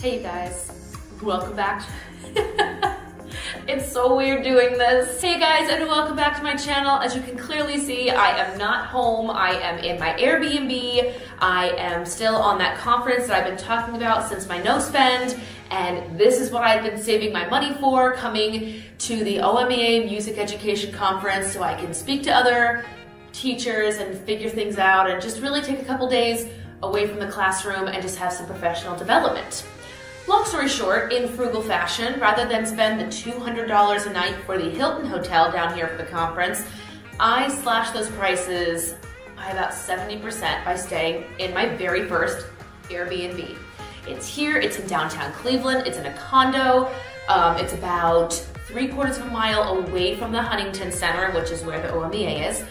Hey you guys, welcome back. It's so weird doing this. Hey guys, and welcome back to my channel. As you can clearly see, I am not home. I am in my Airbnb. I am still on that conference that I've been talking about since my no spend, and this is what I've been saving my money for, coming to the OMEA Music Education Conference so I can speak to other teachers and figure things out and just really take a couple days away from the classroom and just have some professional development. Long story short, in frugal fashion, rather than spend the $200 a night for the Hilton Hotel down here for the conference, I slashed those prices by about 70% by staying in my very first Airbnb. It's here, it's in downtown Cleveland, it's in a condo, it's about 3/4 of a mile away from the Huntington Center, which is where the OMEA is.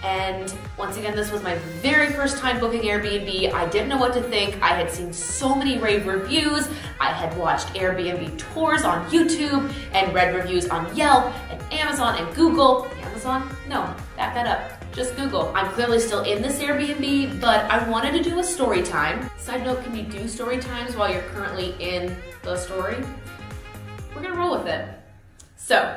And once again, this was my very first time booking Airbnb. I didn't know what to think. I had seen so many rave reviews. I had watched Airbnb tours on YouTube and read reviews on Yelp and Amazon and Google. Amazon? No, back that up. Just Google. I'm clearly still in this Airbnb, but I wanted to do a story time. Side note, can you do story times while you're currently in the story? We're gonna roll with it. So,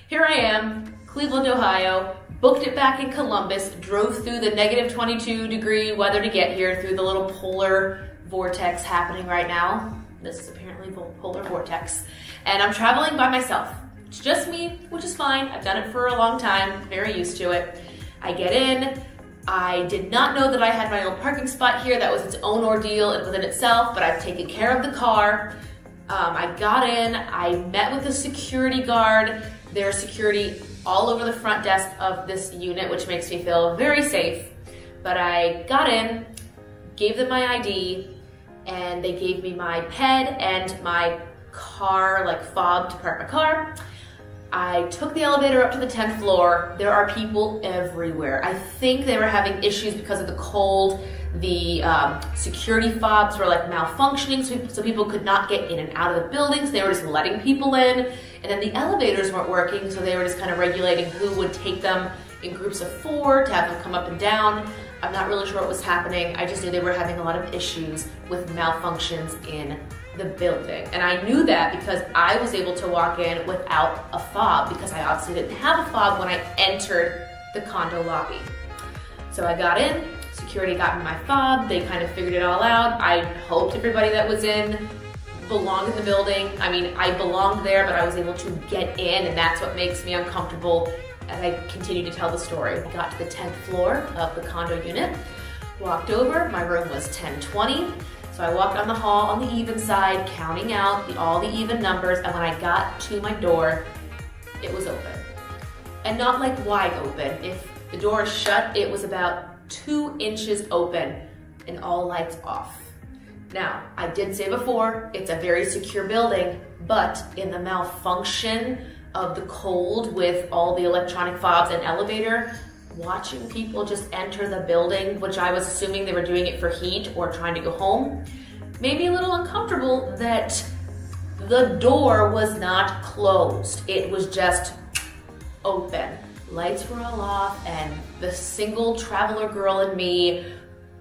here I am, Cleveland, Ohio. Booked it back in Columbus, drove through the -22-degree weather to get here through the little polar vortex happening right now. This is apparently polar vortex. And I'm traveling by myself. It's just me, which is fine. I've done it for a long time, very used to it. I get in. I did not know that I had my own parking spot here. That was its own ordeal within itself, but I've taken care of the car. I got in, I met with a security guard. There's security all over the front desk of this unit, which makes me feel very safe. But I got in, gave them my ID, and they gave me my ped and my car, like fob to park my car. I took the elevator up to the 10th floor. There are people everywhere. I think they were having issues because of the cold. The security fobs were like malfunctioning, so people could not get in and out of the buildings. They were just letting people in. And then the elevators weren't working, so they were just kind of regulating who would take them in groups of 4 to have them come up and down. I'm not really sure what was happening. I just knew they were having a lot of issues with malfunctions in the building. And I knew that because I was able to walk in without a fob, because I obviously didn't have a fob when I entered the condo lobby. So I got in, security got me my fob, they kind of figured it all out. I hoped everybody that was in belonged in the building. I mean, I belonged there, but I was able to get in, and that's what makes me uncomfortable as I continue to tell the story. I got to the 10th floor of the condo unit, walked over, my room was 1020. So I walked down the hall on the even side, counting out all the even numbers, and when I got to my door, it was open. And not like wide open. If the door is shut, it was about 2 inches open and all lights off. Now, I did say before, it's a very secure building, but in the malfunction of the cold with all the electronic fobs and elevator, watching people just enter the building, which I was assuming they were doing it for heat or trying to go home, made me a little uncomfortable that the door was not closed. It was just open. Lights were all off, and the single traveler girl in me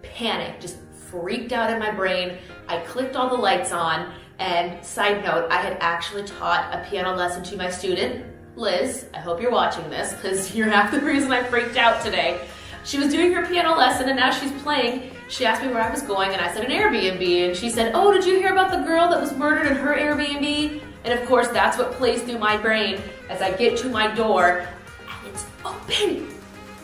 panicked, just freaked out in my brain. I clicked all the lights on, and side note, I had actually taught a piano lesson to my student, Liz. I hope you're watching this, because you're half the reason I freaked out today. She was doing her piano lesson, and as she's playing, she asked me where I was going, and I said an Airbnb, and she said, "Oh, did you hear about the girl that was murdered in her Airbnb?" And of course, that's what plays through my brain as I get to my door, and it's open.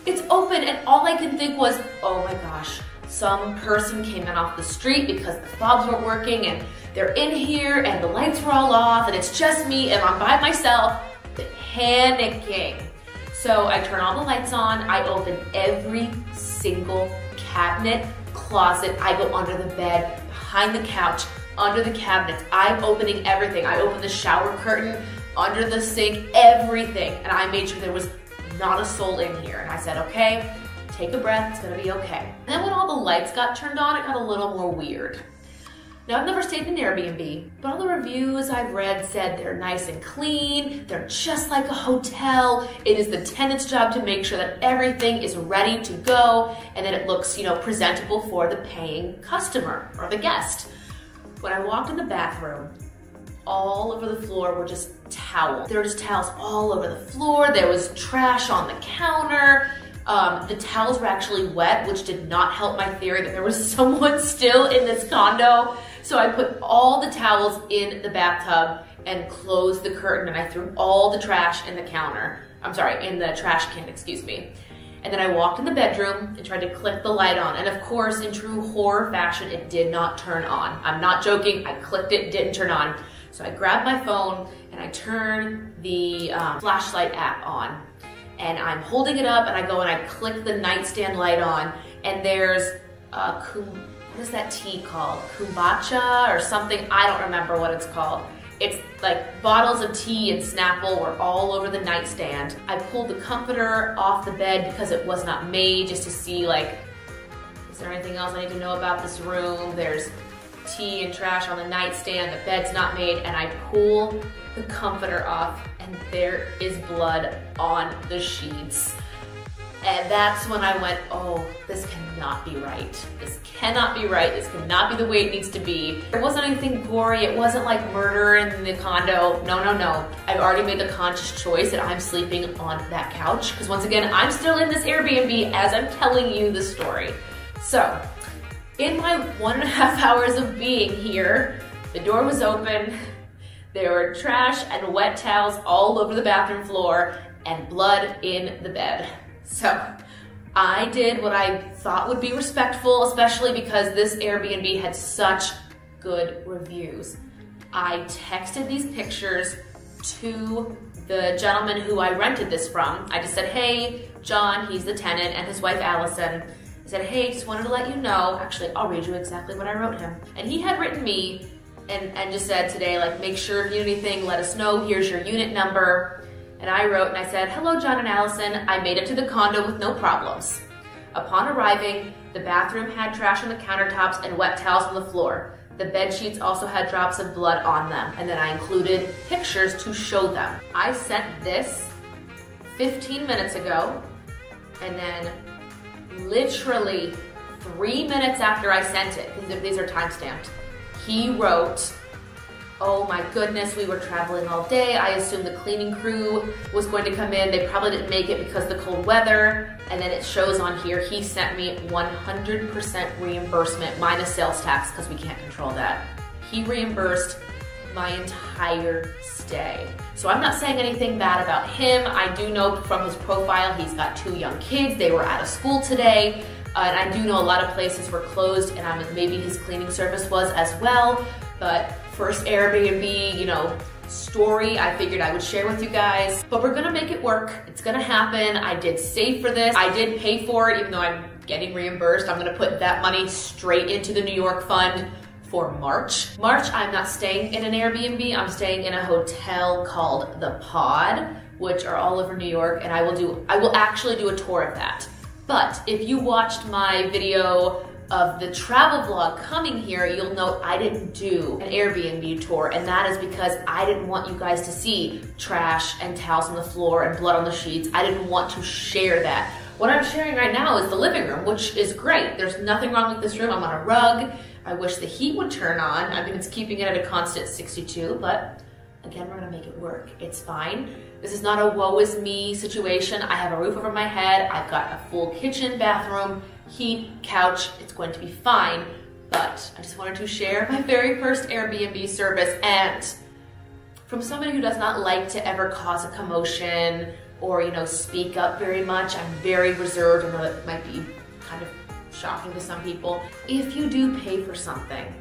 It's open, and all I could think was, oh my gosh, some person came in off the street because the fobs weren't working, and they're in here, and the lights were all off, and it's just me, and I'm by myself, panicking. So I turn all the lights on, I open every single cabinet, closet, I go under the bed, behind the couch, under the cabinets. I'm opening everything. I opened the shower curtain, under the sink, everything. And I made sure there was not a soul in here. And I said, okay, take a breath, it's gonna be okay. And then when all the lights got turned on, it got a little more weird. Now, I've never stayed in an Airbnb, but all the reviews I've read said they're nice and clean, they're just like a hotel. It is the tenant's job to make sure that everything is ready to go and that it looks, presentable for the paying customer or the guest. When I walked in the bathroom, all over the floor were just towels. There were just towels all over the floor. There was trash on the counter. The towels were actually wet, which did not help my theory that there was someone still in this condo. So I put all the towels in the bathtub and closed the curtain, and I threw all the trash in the counter. I'm sorry, in the trash can, excuse me. And then I walked in the bedroom and tried to click the light on. And of course, in true horror fashion, it did not turn on. I'm not joking, I clicked it, didn't turn on. So I grabbed my phone and I turned the flashlight app on. And I'm holding it up and I go and I click the nightstand light on, and there's what is that tea called? Kombucha or something, I don't remember what it's called. It's like bottles of tea and Snapple were all over the nightstand. I pulled the comforter off the bed because it was not made, just to see like, is there anything else I need to know about this room? There's tea and trash on the nightstand, the bed's not made, and I pull the comforter off and there is blood on the sheets. And that's when I went, oh, this cannot be right. This cannot be right. This cannot be the way it needs to be. It wasn't anything gory. It wasn't like murder in the condo. No, no, no. I've already made the conscious choice that I'm sleeping on that couch, because once again, I'm still in this Airbnb as I'm telling you the story. So, in my 1.5 hours of being here, the door was open. There were trash and wet towels all over the bathroom floor and blood in the bed. So I did what I thought would be respectful, especially because this Airbnb had such good reviews. I texted these pictures to the gentleman who I rented this from. I just said, hey, John, he's the tenant, and his wife, Allison. I said, hey, just wanted to let you know. Actually, I'll read you exactly what I wrote him. And he had written me and just said today, like, make sure if you need anything, let us know. Here's your unit number. And I wrote and I said, hello, John and Allison. I made it to the condo with no problems. Upon arriving, the bathroom had trash on the countertops and wet towels on the floor. The bed sheets also had drops of blood on them. And then I included pictures to show them. I sent this 15 minutes ago, and then literally 3 minutes after I sent it, because these are time-stamped, he wrote, oh my goodness, we were traveling all day. I assumed the cleaning crew was going to come in. They probably didn't make it because of the cold weather. And then it shows on here, he sent me 100% reimbursement minus sales tax, because we can't control that. He reimbursed my entire stay. So I'm not saying anything bad about him. I do know from his profile, he's got 2 young kids. They were out of school today. And I do know a lot of places were closed, and maybe his cleaning service was as well. But first Airbnb, you know, story I figured I would share with you guys. But we're gonna make it work. It's gonna happen. I did save for this. I did pay for it, even though I'm getting reimbursed. I'm gonna put that money straight into the New York fund for March. March, I'm not staying in an Airbnb. I'm staying in a hotel called The Pod, which are all over New York, and I will actually do a tour of that. But if you watched my video of the travel vlog coming here, you'll note I didn't do an Airbnb tour, and that is because I didn't want you guys to see trash and towels on the floor and blood on the sheets. I didn't want to share that. What I'm sharing right now is the living room, which is great. There's nothing wrong with this room. I'm on a rug. I wish the heat would turn on. I mean, it's keeping it at a constant 62, but again, we're gonna make it work. It's fine. This is not a woe is me situation. I have a roof over my head. I've got a full kitchen, bathroom, heat, couch. It's going to be fine. But I just wanted to share my very first Airbnb service, and from somebody who does not like to ever cause a commotion or, you know, speak up very much. I'm very reserved. I know that might be kind of shocking to some people. If you do pay for something,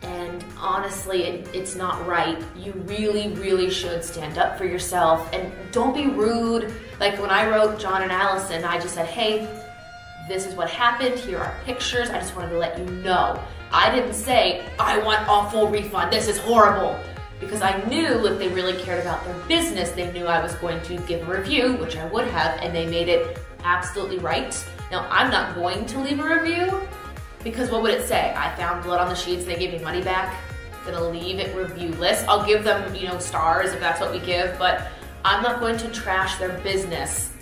and honestly, it's not right, you really, really should stand up for yourself and don't be rude. Like when I wrote John and Allison, I just said, hey, this is what happened, here are pictures, I just wanted to let you know. I didn't say, I want a full refund, this is horrible. Because I knew if they really cared about their business, they knew I was going to give a review, which I would have, and they made it absolutely right. Now, I'm not going to leave a review, because what would it say? I found blood on the sheets and they gave me money back. I'm gonna leave it reviewless. I'll give them, you know, stars if that's what we give, but I'm not going to trash their business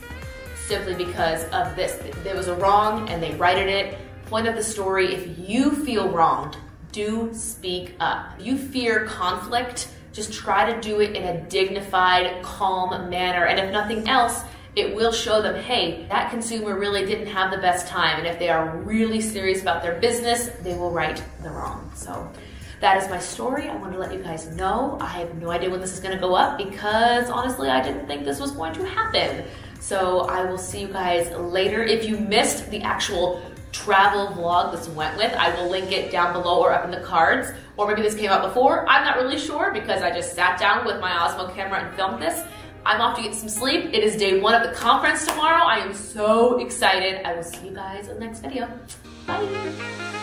simply because of this. There was a wrong and they righted it. Point of the story, if you feel wronged, do speak up. If you fear conflict, just try to do it in a dignified, calm manner. And if nothing else, it will show them, hey, that consumer really didn't have the best time. And if they are really serious about their business, they will right the wrong. So that is my story. I wanted to let you guys know. I have no idea when this is gonna go up because honestly, I didn't think this was going to happen. So I will see you guys later. If you missed the actual travel vlog this went with, I will link it down below or up in the cards. Or maybe this came out before. I'm not really sure because I just sat down with my Osmo camera and filmed this. I'm off to get some sleep. It is day 1 of the conference tomorrow. I am so excited. I will see you guys in the next video. Bye.